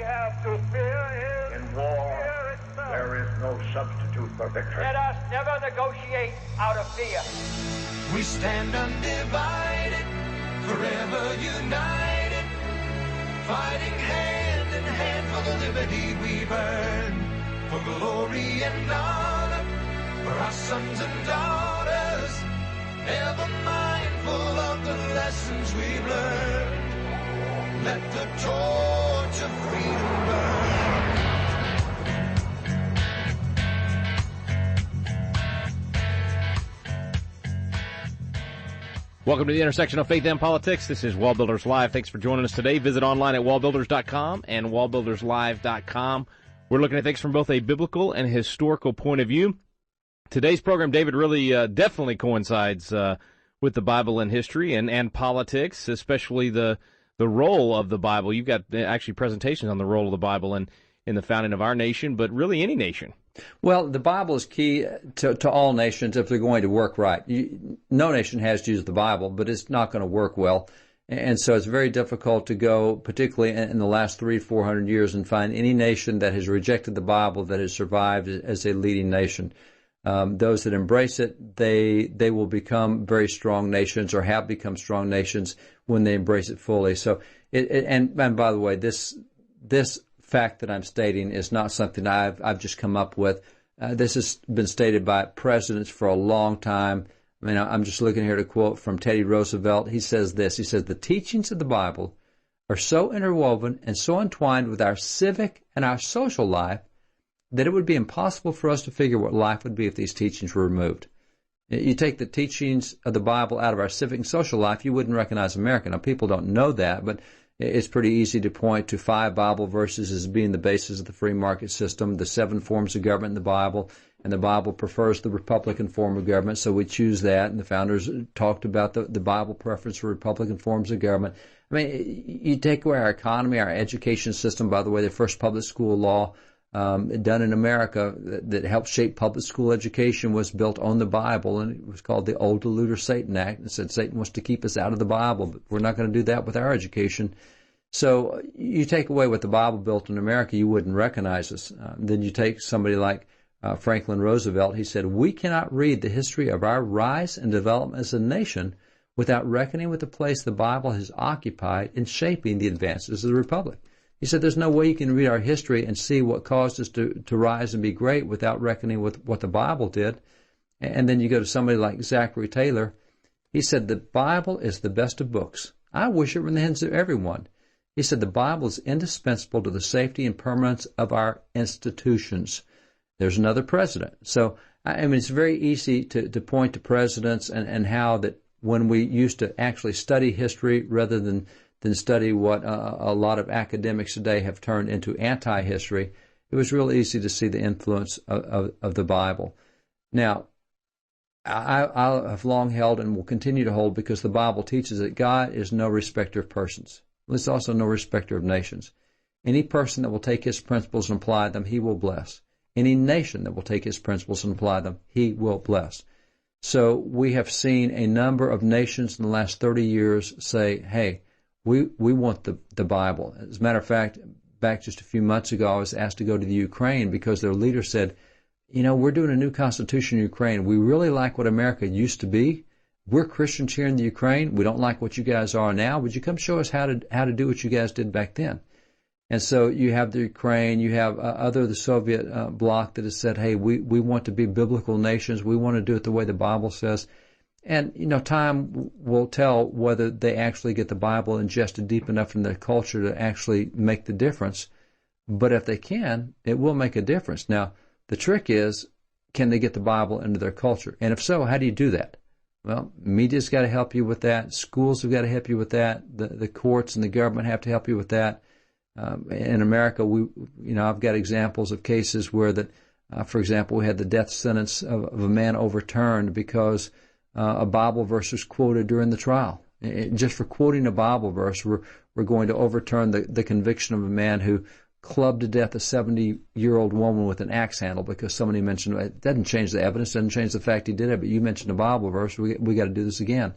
have to fear Him. In war, there is no substitute for victory. Let us never negotiate out of fear. We stand undivided, forever united, fighting hand in hand for the liberty we've earned, for glory and honor, for our sons and daughters, ever mindful of the lessons we've learned. Let the torch of freedom burn. Welcome to the intersection of faith and politics. This is WallBuilders Live. Thanks for joining us today. Visit online at wallbuilders.com and wallbuilderslive.com. We're looking at things from both a biblical and historical point of view. Today's program, David, really definitely coincides with the Bible and history and politics, especially the role of the Bible. You've got actually presentations on the role of the Bible in the founding of our nation, but really any nation. Well, the Bible is key to all nations if they're going to work right. No nation has to use the Bible, but it's not going to work well. And so it's very difficult to go, particularly in the last 300-400 years, and find any nation that has rejected the Bible that has survived as a leading nation. Those that embrace it, they will become very strong nations or have become strong nations when they embrace it fully. So, and by the way, this fact that I'm stating is not something I've just come up with. This has been stated by presidents for a long time. I mean, I'm just looking here to quote from Teddy Roosevelt. He says this. He says, "The teachings of the Bible are so interwoven and so entwined with our civic and our social life that it would be impossible for us to figure what life would be if these teachings were removed." You take the teachings of the Bible out of our civic and social life, you wouldn't recognize America. Now, people don't know that, but it's pretty easy to point to 5 Bible verses as being the basis of the free market system, the 7 forms of government in the Bible, and the Bible prefers the Republican form of government, so we choose that, and the founders talked about the Bible preference for Republican forms of government. I mean, you take away our economy, our education system. By the way, the first public school law done in America that helped shape public school education was built on the Bible, and it was called the Old Deluder Satan Act. It said Satan wants to keep us out of the Bible, but we're not going to do that with our education. So you take away what the Bible built in America, you wouldn't recognize us. Then you take somebody like Franklin Roosevelt. He said, "We cannot read the history of our rise and development as a nation without reckoning with the place the Bible has occupied in shaping the advances of the Republic." He said there's no way you can read our history and see what caused us to rise and be great without reckoning with what the Bible did. And then you go to somebody like Zachary Taylor. He said the Bible is the best of books. I wish it were in the hands of everyone. He said the Bible is indispensable to the safety and permanence of our institutions. There's another president. So, I mean, it's very easy to point to presidents and how that when we used to actually study history rather than study what a lot of academics today have turned into anti-history, it was real easy to see the influence of the Bible. Now, I have long held and will continue to hold, because the Bible teaches that God is no respecter of persons. It's also no respecter of nations. Any person that will take his principles and apply them, he will bless. Any nation that will take his principles and apply them, he will bless. So we have seen a number of nations in the last 30 years say, hey, we want the Bible. As a matter of fact, back just a few months ago, I was asked to go to the Ukraine because their leader said, you know, we're doing a new constitution in Ukraine. We really like what America used to be. We're Christians here in the Ukraine. We don't like what you guys are now. Would you come show us how to do what you guys did back then? And so you have the Ukraine, you have the Soviet bloc that has said, hey, we want to be biblical nations. We want to do it the way the Bible says. And, you know, time will tell whether they actually get the Bible ingested deep enough in their culture to actually make the difference. But if they can, it will make a difference. Now, the trick is, can they get the Bible into their culture? And if so, how do you do that? Well, media's got to help you with that. Schools have got to help you with that. The courts and the government have to help you with that. In America, I've got examples of cases where that, for example, we had the death sentence of a man overturned because a Bible verse was quoted during the trial. Just for quoting a Bible verse, we're going to overturn the conviction of a man who clubbed to death a 70-year-old woman with an axe handle because somebody mentioned it. Doesn't change the evidence, doesn't change the fact he did it, but you mentioned a Bible verse, we got to do this again.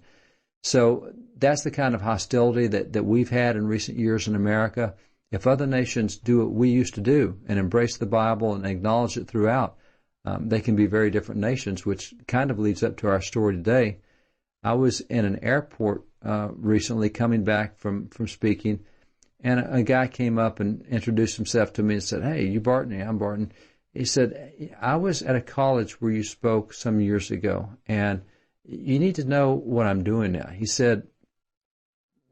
So that's the kind of hostility that we've had in recent years in America. if other nations do what we used to do and embrace the Bible and acknowledge it throughout, they can be very different nations, which kind of leads up to our story today. I was in an airport recently coming back from speaking, and a guy came up and introduced himself to me and said, "Hey, you Barton?" "Yeah, I'm Barton." He said, "I was at a college where you spoke some years ago, and you need to know what I'm doing now." He said,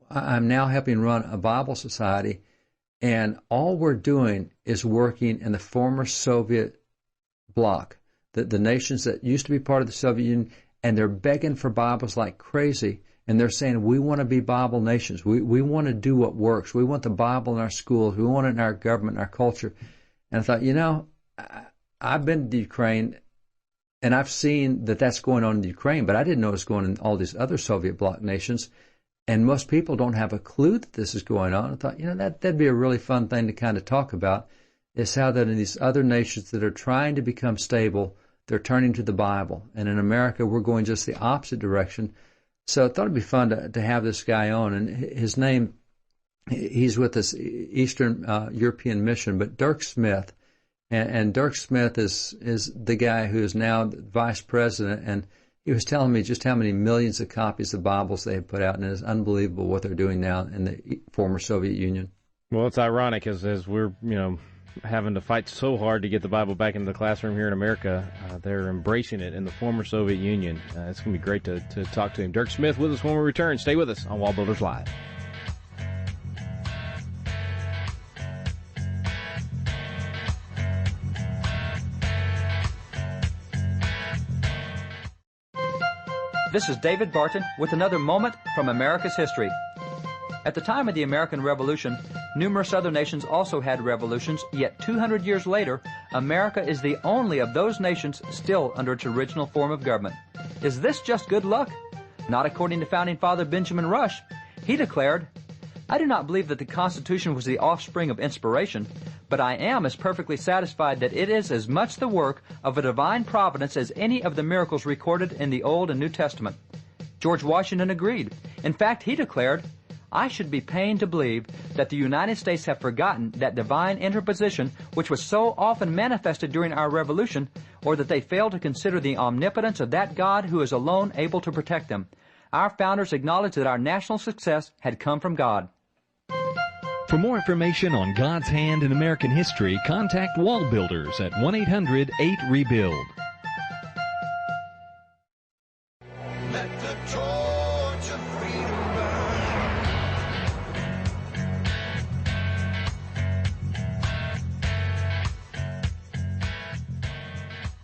"I'm now helping run a Bible society, and all we're doing is working in the former Soviet bloc, the nations that used to be part of the Soviet Union, and they're begging for Bibles like crazy. And they're saying, we want to be Bible nations. We want to do what works. We want the Bible in our schools. We want it in our government, in our culture." And I thought, I've been to Ukraine, and I've seen that that's going on in Ukraine, but I didn't know it was going on in all these other Soviet bloc nations. And most people don't have a clue that this is going on. I thought, that'd be a really fun thing to kind of talk about, is how that in these other nations that are trying to become stable, they're turning to the Bible. And in America, we're going just the opposite direction. So I thought it'd be fun to have this guy on. And his name, he's with this Eastern European mission, but Dirk Smith. And Dirk Smith is the guy who is now the vice president. And he was telling me just how many millions of copies of Bibles they have put out. And it's unbelievable what they're doing now in the former Soviet Union. Well, it's ironic as we're, having to fight so hard to get the Bible back into the classroom here in America. They're embracing it in the former Soviet Union. It's going to be great to talk to him. Dirk Smith with us when we return. Stay with us on WallBuilders Live. This is David Barton with another moment from America's history. At the time of the American Revolution, numerous other nations also had revolutions, yet 200 years later, America is the only of those nations still under its original form of government. Is this just good luck? Not according to founding father Benjamin Rush. He declared, "I do not believe that the Constitution was the offspring of inspiration, but I am as perfectly satisfied that it is as much the work of a divine providence as any of the miracles recorded in the Old and New Testament." George Washington agreed. In fact, he declared, "I should be pained to believe that the United States have forgotten that divine interposition which was so often manifested during our revolution, or that they fail to consider the omnipotence of that God who is alone able to protect them. Our founders acknowledged that our national success had come from God." For more information on God's hand in American history, contact WallBuilders at 1-800-8-REBUILD. Let the torch of freedom burn.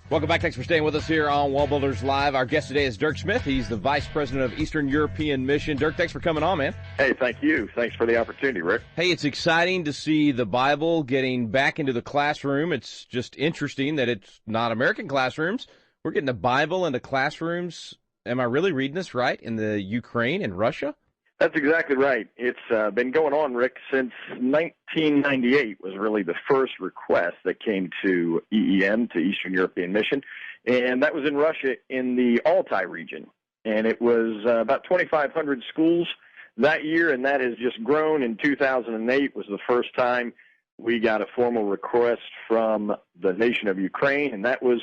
Welcome back. Thanks for staying with us here on WallBuilders Live. Our guest today is Dirk Smith. He's the Vice President of Eastern European Mission. Dirk, thanks for coming on, man. Hey, thank you. Thanks for the opportunity, Rick. Hey, it's exciting to see the Bible getting back into the classroom. It's just interesting that it's not American classrooms. We're getting the Bible into classrooms. Am I really reading this right? In the Ukraine and Russia? That's exactly right. It's been going on, Rick, since 1998 was really the first request that came to EEM, to Eastern European Mission, and that was in Russia in the Altai region. And it was about 2,500 schools that year, and that has just grown. In 2008 was the first time we got a formal request from the nation of Ukraine, and that was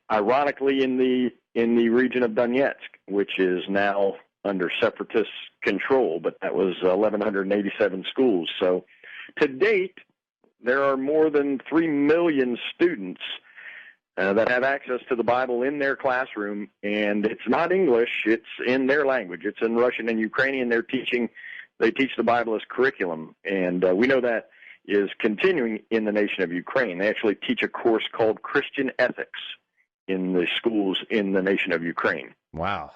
ironically in the region of Donetsk, which is now under separatist control, but that was 1,187 schools. So to date, there are more than 3 million students that have access to the Bible in their classroom, and it's not English, it's in their language. It's in Russian and Ukrainian. They teach the Bible as curriculum, and we know that is continuing in the nation of Ukraine. They actually teach a course called Christian Ethics in the schools in the nation of Ukraine. Wow.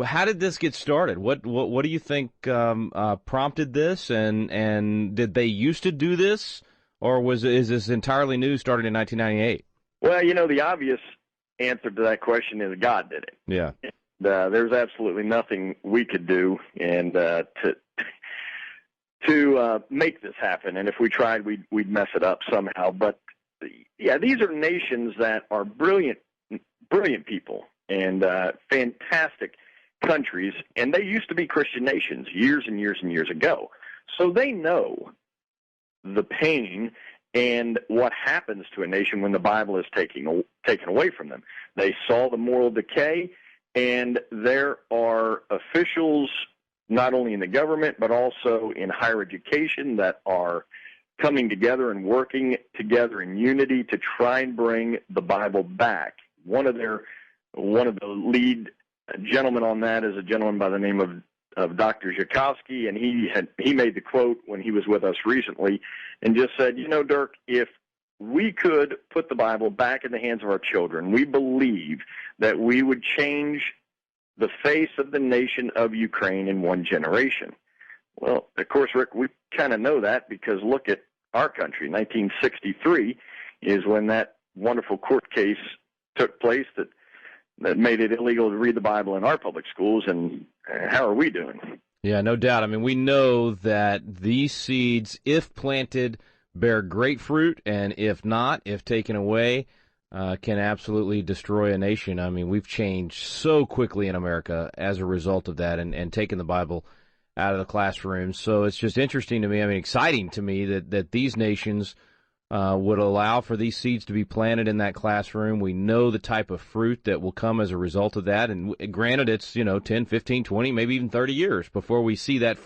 How did this get started? What do you think prompted this, and did they used to do this, or is this entirely new, started in 1998? Well, the obvious answer to that question is God did it. Yeah. There's absolutely nothing we could do, and to make this happen. And if we tried, we'd mess it up somehow. But yeah, these are nations that are brilliant people and fantastic countries, and they used to be Christian nations years and years and years ago. So they know the pain and what happens to a nation when the Bible is taken away from them. They saw the moral decay, and there are officials, not only in the government, but also in higher education, that are coming together and working together in unity to try and bring the Bible back. One of the lead gentlemen on that is a gentleman by the name of Dr. Zhukovsky, and he made the quote when he was with us recently and just said, you know, Dirk, if we could put the Bible back in the hands of our children, we believe that we would change the face of the nation of Ukraine in one generation. Well, of course, Rick, we kind of know that because look at our country. 1963 is when that wonderful court case took place that made it illegal to read the Bible in our public schools, and how are we doing? Yeah, no doubt. I mean, we know that these seeds, if planted, bear great fruit, and if not, if taken away, can absolutely destroy a nation. I mean, we've changed so quickly in America as a result of that and taken the Bible out of the classroom. So it's just interesting to me, I mean, exciting to me that these nations would allow for these seeds to be planted in that classroom. We know the type of fruit that will come as a result of that. And granted, it's, 10, 15, 20, maybe even 30 years before we see that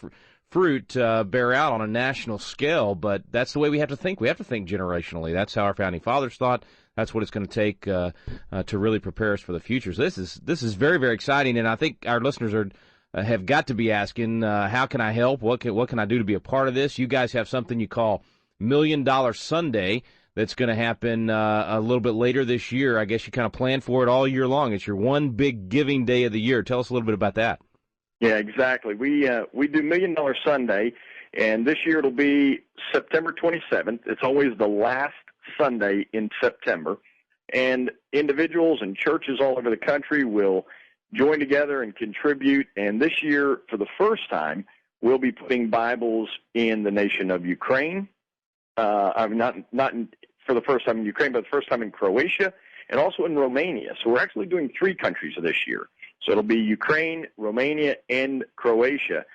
fruit bear out on a national scale. But that's the way we have to think. We have to think generationally. That's how our founding fathers thought. That's what it's going to take to really prepare us for the future. So this is very, very exciting. And I think our listeners have got to be asking, how can I help? What can I do to be a part of this? You guys have something you call $1 Million Sunday that's going to happen a little bit later this year. I guess you kind of plan for it all year long. It's your one big giving day of the year. Tell us a little bit about that. Yeah, exactly. We do $1 Million Sunday, and this year it'll be September 27th. It's always the last Sunday in September, and individuals and churches all over the country will join together and contribute. And this year, for the first time, we'll be putting Bibles in the nation of Ukraine. Not for the first time in Ukraine, but the first time in Croatia and also in Romania. So we're actually doing 3 countries this year. So it'll be Ukraine, Romania, and Croatia.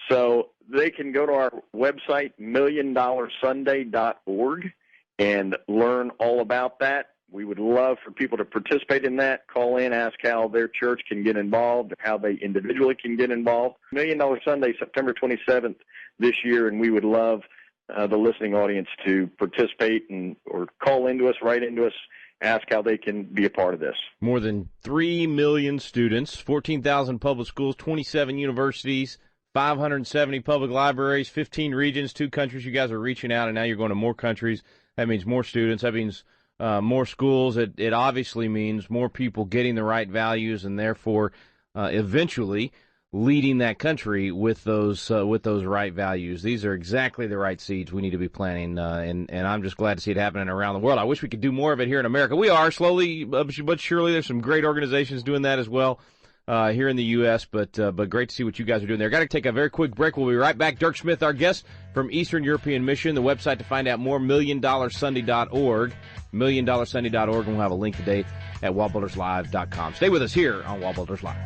So they can go to our website, $1,000,000sunday.org, and learn all about that. We would love for people to participate in that, call in, ask how their church can get involved, how they individually can get involved. $1 Million Sunday, September 27th this year, and we would love the listening audience to participate or call into us, write into us, ask how they can be a part of this. More than 3 million students, 14,000 public schools, 27 universities, 570 public libraries, 15 regions, 2 countries. You guys are reaching out, and now you're going to more countries. That means more students. That means more schools. It obviously means more people getting the right values, and therefore eventually leading that country with those right values. These are exactly the right seeds we need to be planting, and I'm just glad to see it happening around the world. I wish we could do more of it here in America. We are slowly but surely. There's some great organizations doing that as well here in the U.S., but great to see what you guys are doing there. Got to take a very quick break. We'll be right back. Dirk Smith, our guest from Eastern European Mission. The website to find out more, $1,000,000sunday.org, $1,000,000sunday.org, and we'll have a link today at WallBuildersLive.com. Stay with us here on WallBuilders Live.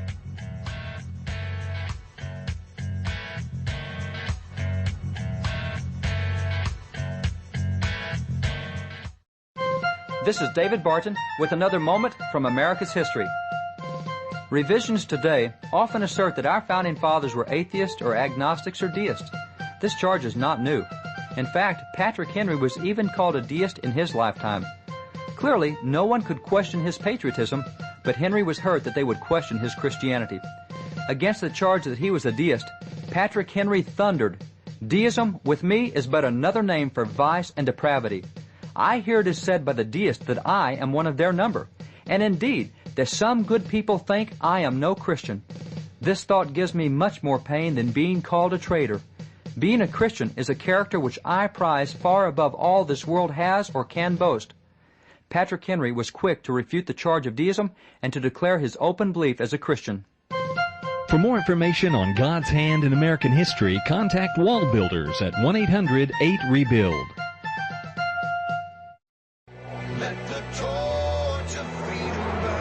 This is David Barton with another moment from America's history. Revisions today often assert that our founding fathers were atheists or agnostics or deists. This charge is not new. In fact, Patrick Henry was even called a deist in his lifetime. Clearly, no one could question his patriotism, but Henry was hurt that they would question his Christianity. Against the charge that he was a deist, Patrick Henry thundered, "Deism, with me, is but another name for vice and depravity. I hear it is said by the deists that I am one of their number, and indeed that some good people think I am no Christian. This thought gives me much more pain than being called a traitor. Being a Christian is a character which I prize far above all this world has or can boast." Patrick Henry was quick to refute the charge of deism and to declare his open belief as a Christian. For more information on God's hand in American history, contact WallBuilders at 1-800-8REBUILD. Let the torch of freedom burn.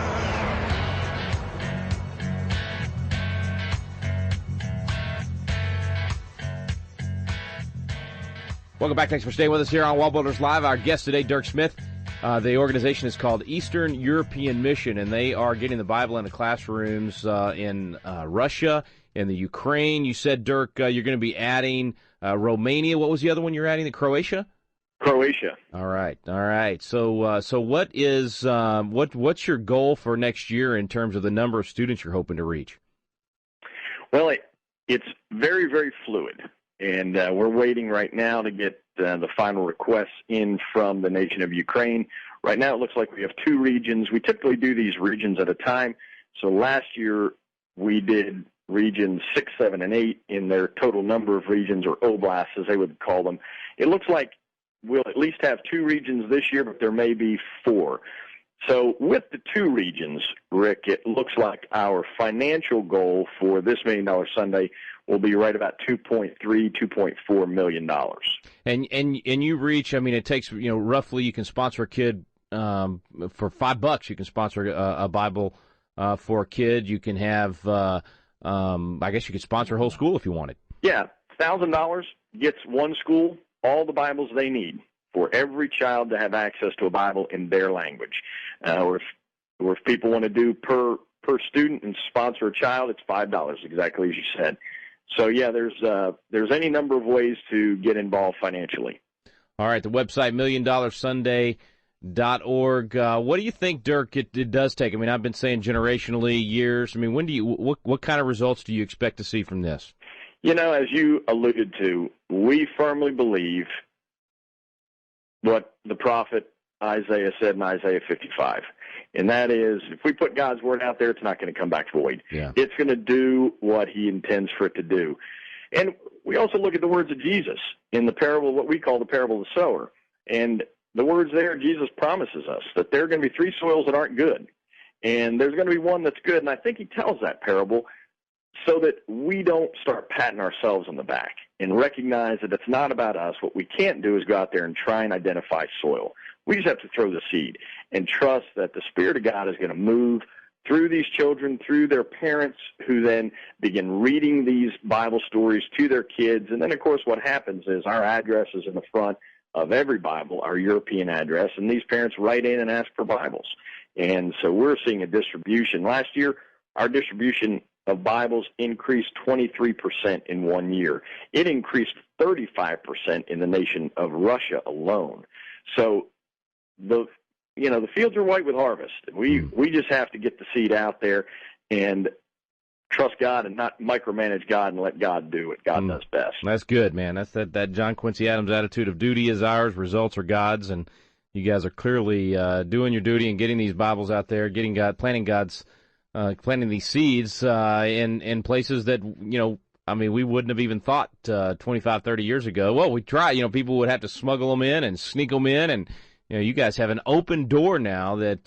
Welcome back. Thanks for staying with us here on WallBuilders Live. Our guest today, Dirk Smith. The organization is called Eastern European Mission, and they are getting the Bible into classrooms in Russia, in the Ukraine. You said, Dirk, you're going to be adding Romania. What was the other one you're adding? The Croatia? Croatia. All right. So what is what's your goal for next year in terms of the number of students you're hoping to reach? Well, it's very, very fluid, and we're waiting right now to get the final requests in from the nation of Ukraine. Right now it looks like we have 2 regions. We typically do these regions at a time. So last year we did regions 6, 7, and 8 in their total number of regions, or oblasts as they would call them. It looks like we'll at least have 2 regions this year, but there may be 4. So with the 2 regions, Rick, it looks like our financial goal for this $1 Million Sunday will be right about $2.4 million. And you reach, I mean, it takes, roughly you can sponsor a kid for $5. You can sponsor a Bible for a kid. You can have, I guess you could sponsor a whole school if you wanted. Yeah, $1,000 gets one school all the Bibles they need for every child to have access to a Bible in their language. Or if people want to do per student and sponsor a child, it's $5, exactly as you said. So, yeah, there's any number of ways to get involved financially. All right, the website, $1,000,000Sunday.org. What do you think, Dirk, it does take? I mean, I've been saying generationally, years. I mean, what kind of results do you expect to see from this? As you alluded to, we firmly believe what the prophet Isaiah said in Isaiah 55. And that is, if we put God's word out there, it's not going to come back void. Yeah. It's going to do what he intends for it to do. And we also look at the words of Jesus in the parable, what we call the parable of the sower. And the words there, Jesus promises us that there are going to be 3 soils that aren't good. And there's going to be one that's good. And I think he tells that parable so that we don't start patting ourselves on the back and recognize that it's not about us. What we can't do is go out there and try and identify soil. We just have to throw the seed and trust that the Spirit of God is going to move through these children, through their parents, who then begin reading these Bible stories to their kids. And then, of course, what happens is our address is in the front of every Bible, our European address, and these parents write in and ask for Bibles. And so we're seeing a distribution. Last year, our distribution of Bibles increased 23% in 1 year. It increased 35% in the nation of Russia alone. So the fields are white with harvest. We just have to get the seed out there and trust God and not micromanage God and let God do what God does best. That's good, man. That's that John Quincy Adams attitude of duty is ours, results are God's, and you guys are clearly doing your duty and getting these Bibles out there, planting these seeds in places that, we wouldn't have even thought 25, 30 years ago. Well, we try, people would have to smuggle them in and sneak them in, and you guys have an open door now that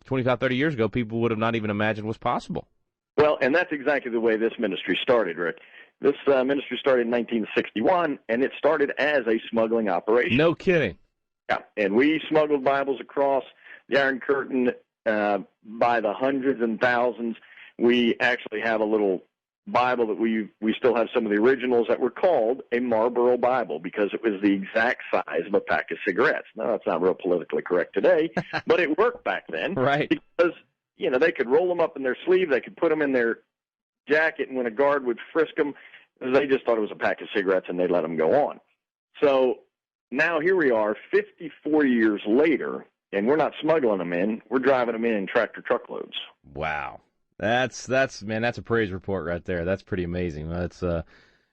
25, 30 years ago people would have not even imagined was possible. Well, and that's exactly the way this ministry started, Rick. This ministry started in 1961, and it started as a smuggling operation. No kidding. Yeah, and we smuggled Bibles across the Iron Curtain by the hundreds and thousands. We actually have a little Bible that we still have some of the originals that were called a Marlboro Bible because it was the exact size of a pack of cigarettes. Now, that's not real politically correct today, but it worked back then. Right. Because, they could roll them up in their sleeve, they could put them in their jacket, and when a guard would frisk them, they just thought it was a pack of cigarettes and they'd let them go on. So now here we are 54 years later, and we're not smuggling them in, we're driving them in tractor truckloads. Wow. That's a praise report right there. That's pretty amazing.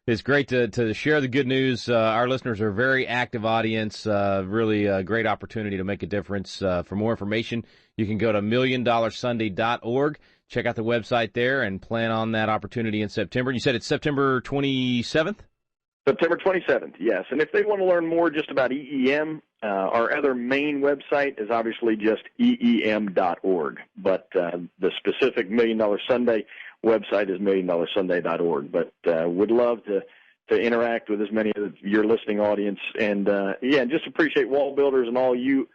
It's great to share the good news. Our listeners are a very active audience, really a great opportunity to make a difference. For more information, you can go to $1,000,000Sunday.org. Check out the website there and plan on that opportunity in September. You said it's September 27th? September 27th, yes. And if they want to learn more just about EEM, our other main website is obviously just EEM.org. But the specific $1 Million Sunday website is $1,000,000Sunday.org. But would love to interact with as many of your listening audience. And, just appreciate WallBuilders and all you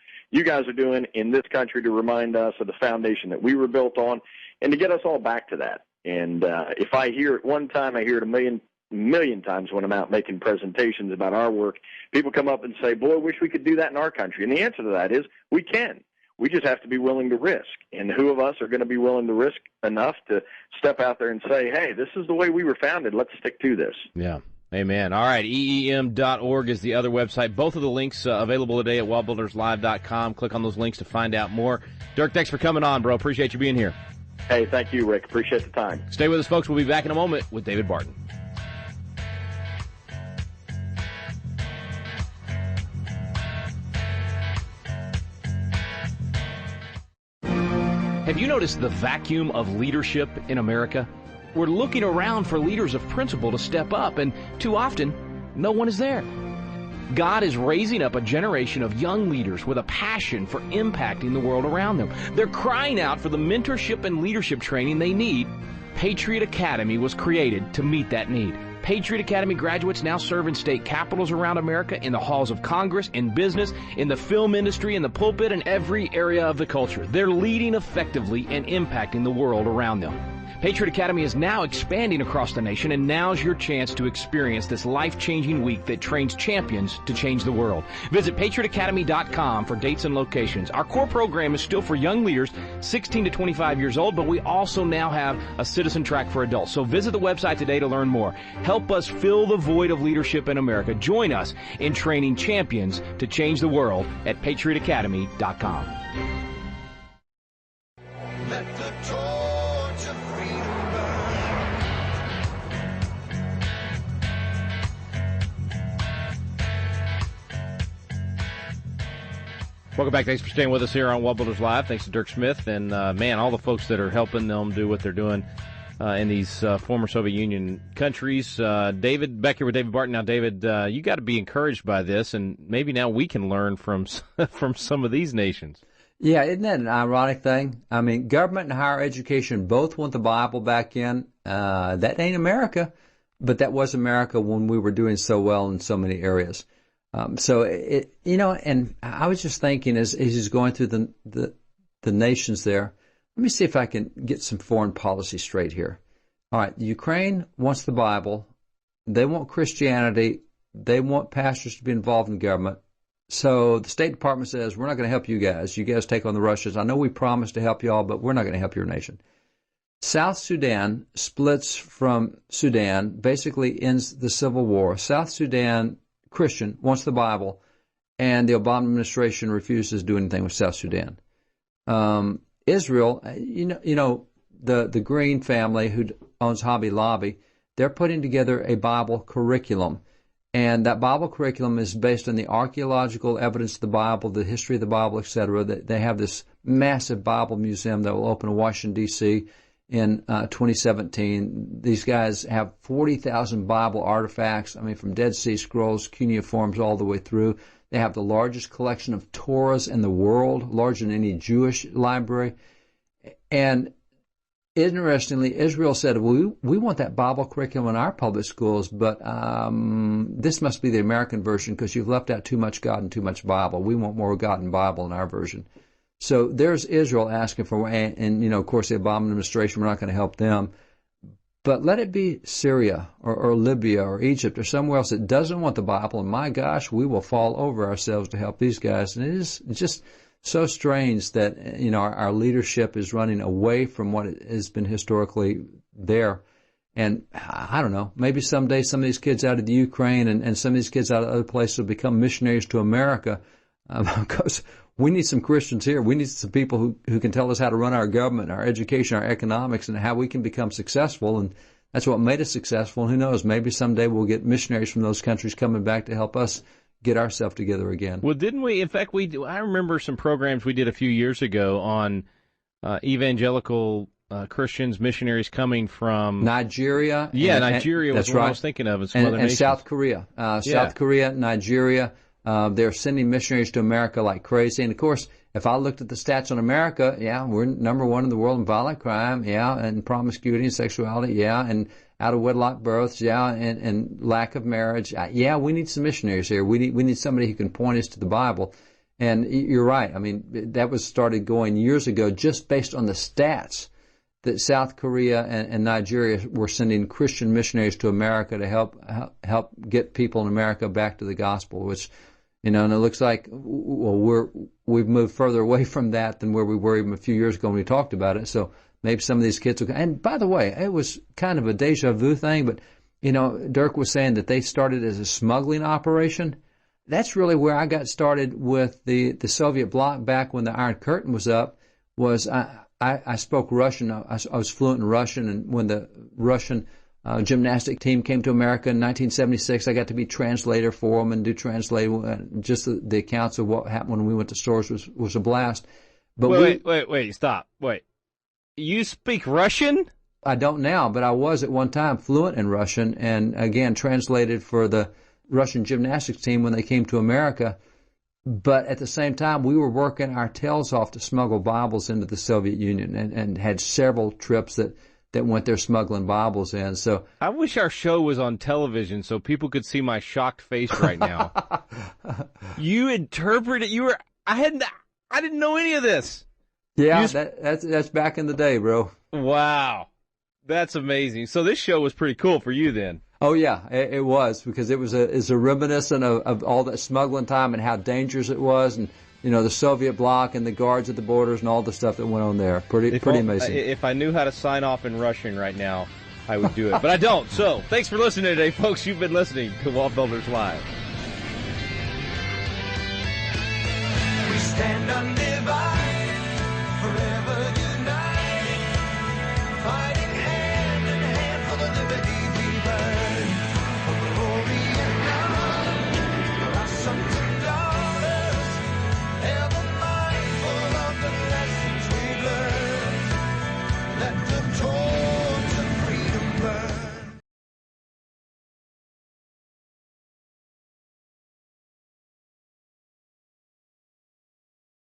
guys are doing in this country to remind us of the foundation that we were built on and to get us all back to that. And if I hear it one time, I hear it a million a million times when I'm out making presentations about our work. People come up and say, boy, I wish we could do that in our country. And the answer to that is we can. We just have to be willing to risk. And who of us are going to be willing to risk enough to step out there and say, hey, this is the way we were founded. Let's stick to this. Yeah. Amen. All right, EEM.org is the other website. Both of the links available today at WallBuildersLive.com. Click on those links to find out more. Dirk, thanks for coming on, bro. Appreciate you being here. Hey, thank you, Rick. Appreciate the time. Stay with us, folks. We'll be back in a moment with David Barton. Have you noticed the vacuum of leadership in America? We're looking around for leaders of principle to step up, and too often, no one is there. God is raising up a generation of young leaders with a passion for impacting the world around them. They're crying out for the mentorship and leadership training they need. Patriot Academy was created to meet that need. Patriot Academy graduates now serve in state capitals around America, in the halls of Congress, in business, in the film industry, in the pulpit, and every area of the culture. They're leading effectively and impacting the world around them. Patriot Academy is now expanding across the nation, and now's your chance to experience this life-changing week that trains champions to change the world. Visit patriotacademy.com for dates and locations. Our core program is still for young leaders 16 to 25 years old, but we also now have a citizen track for adults. So visit the website today to learn more. Help us fill the void of leadership in America. Join us in training champions to change the world at patriotacademy.com. Let the torch of freedom burn. Welcome back. Thanks for staying with us here on WallBuilders Live. Thanks to Dirk Smith and, man, all the folks that are helping them do what they're doing in these former Soviet Union countries. David, back here with David Barton. Now, David, you got to be encouraged by this, and maybe now we can learn from from some of these nations. Yeah, isn't that an ironic thing? I mean, government and higher education both want the Bible back in. That ain't America, but that was America when we were doing so well in so many areas. And I was just thinking as he's going through the nations there, let me see if I can get some foreign policy straight here. All right, Ukraine wants the Bible. They want Christianity. They want pastors to be involved in government. So the State Department says, we're not going to help you guys. You guys take on the Russians. I know we promised to help you all, but we're not going to help your nation. South Sudan splits from Sudan, basically ends the civil war. South Sudan, Christian, wants the Bible, and the Obama administration refuses to do anything with South Sudan. Israel, the Green family who owns Hobby Lobby, they're putting together a Bible curriculum. And that Bible curriculum is based on the archaeological evidence of the Bible, the history of the Bible, etc. They have this massive Bible museum that will open in Washington, D.C. in 2017. These guys have 40,000 Bible artifacts, from Dead Sea Scrolls, cuneiforms, all the way through. They have the largest collection of Torahs in the world, larger than any Jewish library. And interestingly, Israel said, well, we want that Bible curriculum in our public schools, but this must be the American version because you've left out too much God and too much Bible. We want more God and Bible in our version. So there's Israel asking for, and of course, the Obama administration, we're not going to help them. But let it be Syria or Libya or Egypt or somewhere else that doesn't want the Bible, and my gosh, we will fall over ourselves to help these guys. And it is just so strange that our leadership is running away from what has been historically there. And I don't know, maybe someday some of these kids out of the Ukraine and some of these kids out of other places will become missionaries to America because we need some Christians here. We need some people who can tell us how to run our government, our education, our economics, and how we can become successful. And that's what made us successful. And who knows, maybe someday we'll get missionaries from those countries coming back to help us get ourselves together again. Well, didn't we? In fact, I remember some programs we did a few years ago on evangelical Christians, missionaries coming from Nigeria. Nigeria was what I was thinking of. And South Korea. South Korea, Nigeria. They're sending missionaries to America like crazy. And, of course, if I looked at the stats on America, we're number one in the world in violent crime, and promiscuity and sexuality, and out-of-wedlock births, and lack of marriage. We need some missionaries here. We need somebody who can point us to the Bible. And you're right. That was started going years ago just based on the stats. that South Korea and Nigeria were sending Christian missionaries to America to help get people in America back to the gospel, which, and it looks like, we've moved further away from that than where we were even a few years ago when we talked about it. So maybe some of these kids will. And by the way, it was kind of a deja vu thing, but Dirk was saying that they started as a smuggling operation. That's really where I got started with the Soviet bloc back when the Iron Curtain was up. I spoke Russian. I was fluent in Russian, and when the Russian gymnastic team came to America in 1976, I got to be translator for them and do translate. Just the accounts of what happened when we went to stores was a blast. But wait, stop. Wait. You speak Russian? I don't now, but I was at one time fluent in Russian, and again translated for the Russian gymnastics team when they came to America. But at the same time, we were working our tails off to smuggle Bibles into the Soviet Union, and had several trips that went there smuggling Bibles in. So I wish our show was on television so people could see my shocked face right now. You interpreted. I didn't know any of this. Yeah, that's back in the day, bro. Wow, that's amazing. So this show was pretty cool for you then. Oh yeah, it was, because it's a reminiscent of all that smuggling time and how dangerous it was, and the Soviet bloc and the guards at the borders and all the stuff that went on there. Pretty amazing. If I knew how to sign off in Russian right now, I would do it, but I don't. So thanks for listening today, folks. You've been listening to WallBuilders Live.